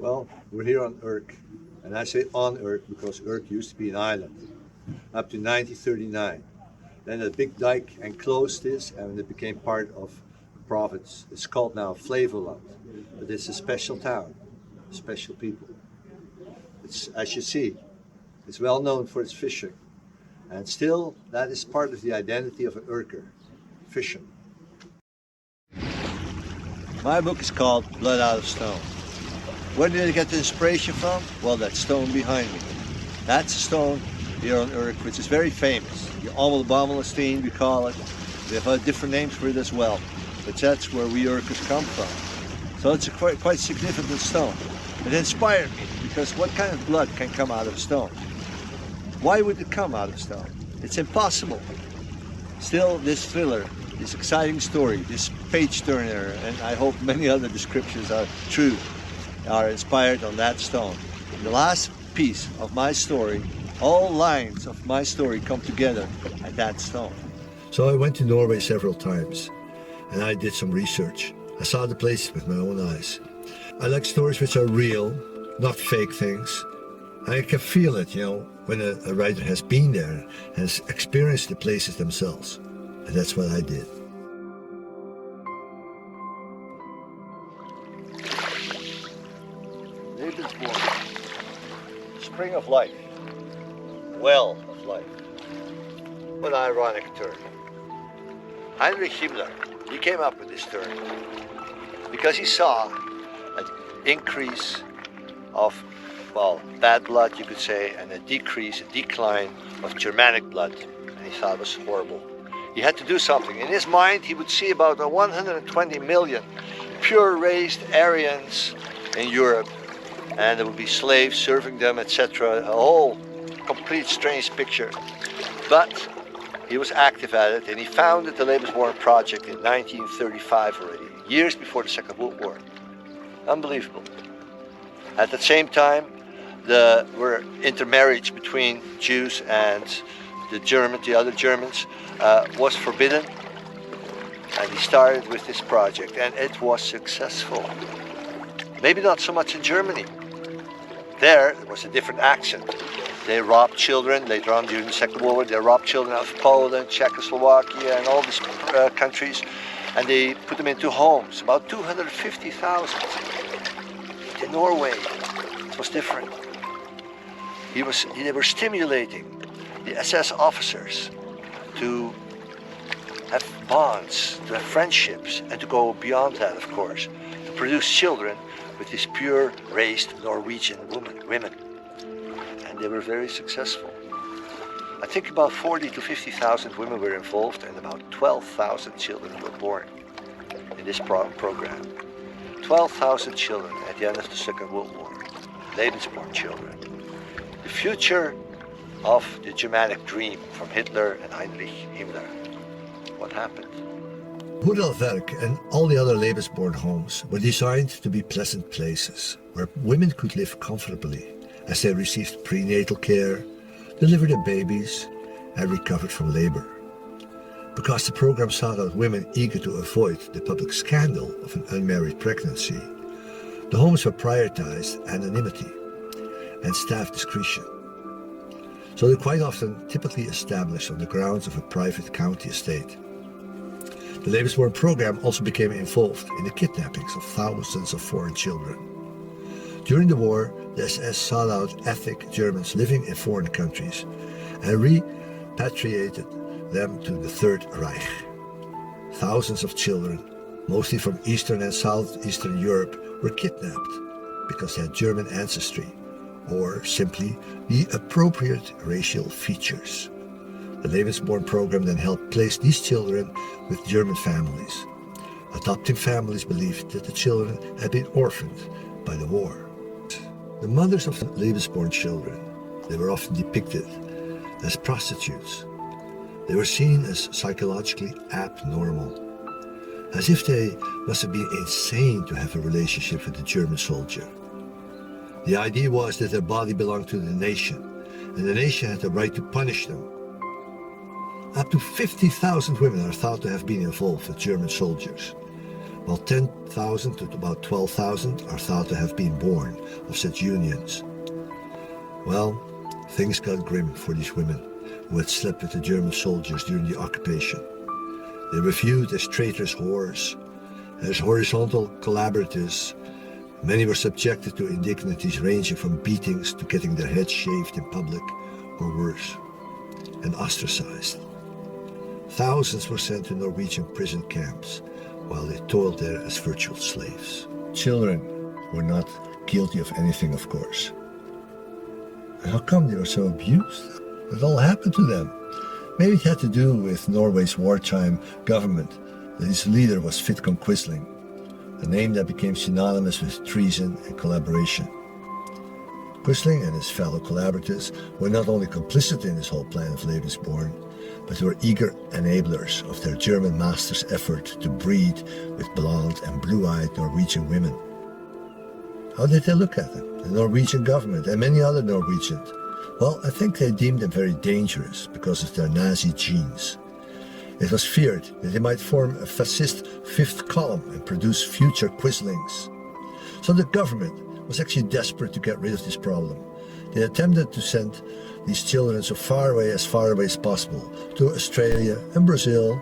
Well, we're here on Urk, and I say on Urk because Urk used to be an island up to 1939. Then a big dike enclosed this, and it became part of the province. It's called now Flevoland, but it's a special town, special people. It's, as you see, it's well known for its fishing, and still that is part of the identity of an Urker, fishing. My book is called Blood Out of Stone. Where did I get the inspiration from? Well, that stone behind me. That's a stone here on Urk, which is very famous. The Ommelbommelstein, we call it. We have different names for it as well, but that's where we Urkers come from. So it's a quite significant stone. It inspired me, because what kind of blood can come out of stone? Why would it come out of stone? It's impossible. Still, this thriller, this exciting story, this page turner, and I hope many other descriptions are true, are inspired on that stone. The last piece of my story, all lines of my story come together at that stone. So I went to Norway several times, and I did some research. I saw the place with my own eyes. I like stories which are real, not fake things. I can feel it, when a writer has been there, has experienced the places themselves. And that's what I did. Lebensborn, spring of life, well of life. What an ironic term. Heinrich Himmler, he came up with this term because he saw an increase of, well, bad blood, you could say, and a decline of Germanic blood. And he thought it was horrible. He had to do something. In his mind, he would see about 120 million pure-raised Aryans in Europe, and there would be slaves serving them, etc. A whole complete strange picture. But he was active at it, and he founded the Lebensborn project in 1935 already, years before the Second World War. Unbelievable. At the same time, the intermarriage between Jews and the other Germans, was forbidden. And he started with this project, and it was successful. Maybe not so much in Germany. There was a different accent. They robbed children later on during the Second World War. They robbed children out of Poland, Czechoslovakia, and all these countries, and they put them into homes. About 250,000. In Norway, it was different. They were stimulating the SS officers to have bonds, to have friendships, and to go beyond that, of course, to produce children with these pure-raised Norwegian women. And they were very successful. I think about 40 to 50,000 women were involved, and about 12,000 children were born in this program. 12,000 children at the end of the Second World War. Lebensborn children. The future of the Germanic dream from Hitler and Heinrich Himmler. What happened? Hoedelwerk and all the other Lebensborn homes were designed to be pleasant places where women could live comfortably as they received prenatal care, delivered their babies, and recovered from labor. Because the program sought out women eager to avoid the public scandal of an unmarried pregnancy, the homes were prioritized anonymity and staff discretion. So they're quite often typically established on the grounds of a private county estate. The Lebensborn program also became involved in the kidnappings of thousands of foreign children. During the war, the SS sought out ethnic Germans living in foreign countries and repatriated them to the Third Reich. Thousands of children, mostly from Eastern and Southeastern Europe, were kidnapped because they had German ancestry, or simply the appropriate racial features. The Lebensborn program then helped place these children with German families. Adopting families believed that the children had been orphaned by the war. The mothers of the Lebensborn children, they were often depicted as prostitutes. They were seen as psychologically abnormal, as if they must have been insane to have a relationship with a German soldier. The idea was that their body belonged to the nation, and the nation had the right to punish them. Up to 50,000 women are thought to have been involved with German soldiers. while 10,000 to about 12,000 are thought to have been born of such unions. Well, things got grim for these women who had slept with the German soldiers during the occupation. They were viewed as traitorous whores, as horizontal collaborators. Many were subjected to indignities ranging from beatings to getting their heads shaved in public or worse, and ostracized. Thousands were sent to Norwegian prison camps while they toiled there as virtual slaves. Children were not guilty of anything, of course. And how come they were so abused? What all happened to them? Maybe it had to do with Norway's wartime government, that its leader was Vidkun Quisling, a name that became synonymous with treason and collaboration. Quisling and his fellow collaborators were not only complicit in this whole plan of Lebensborn, but were eager enablers of their German master's effort to breed with blonde and blue-eyed Norwegian women. How did they look at them, the Norwegian government and many other Norwegians? Well, I think they deemed them very dangerous because of their Nazi genes. It was feared that they might form a fascist fifth column and produce future Quislings. So the government was actually desperate to get rid of this problem. They attempted to send these children as far away as possible to Australia and Brazil.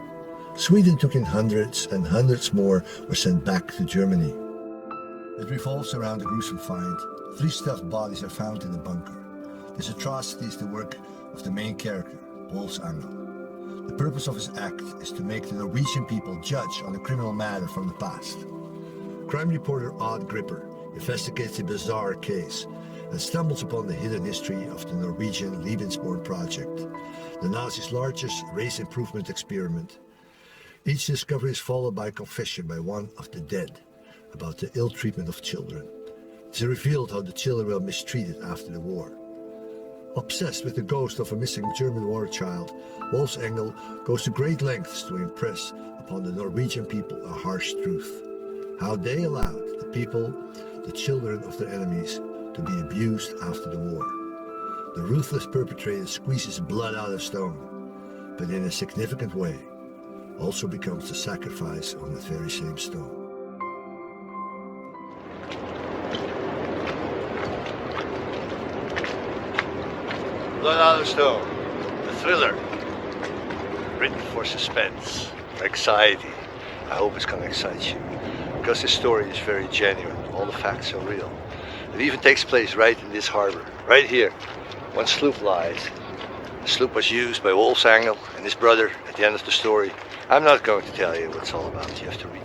Sweden took in hundreds, and hundreds more were sent back to Germany. It revolves around a gruesome find. 3 stuffed bodies are found in the bunker. This atrocity is the work of the main character, Wolfsangel. The purpose of his act is to make the Norwegian people judge on a criminal matter from the past. Crime reporter Odd Gripar investigates a bizarre case and stumbles upon the hidden history of the Norwegian Lebensborn project, the Nazis' largest race improvement experiment. Each discovery is followed by a confession by one of the dead about the ill treatment of children. It is revealed how the children were mistreated after the war. Obsessed with the ghost of a missing German war child, Wolfsangel goes to great lengths to impress upon the Norwegian people a harsh truth: how they allowed the people, the children of their enemies, to be abused after the war. The ruthless perpetrator squeezes blood out of stone, but in a significant way also becomes the sacrifice on that very same stone. Blood out of stone, a thriller, written for suspense, for anxiety. I hope it's going to excite you, because this story is very genuine. All the facts are real. It even takes place right in this harbor, right here. One sloop lies. The sloop was used by Wolfsangel and his brother at the end of the story. I'm not going to tell you what it's all about. You have to read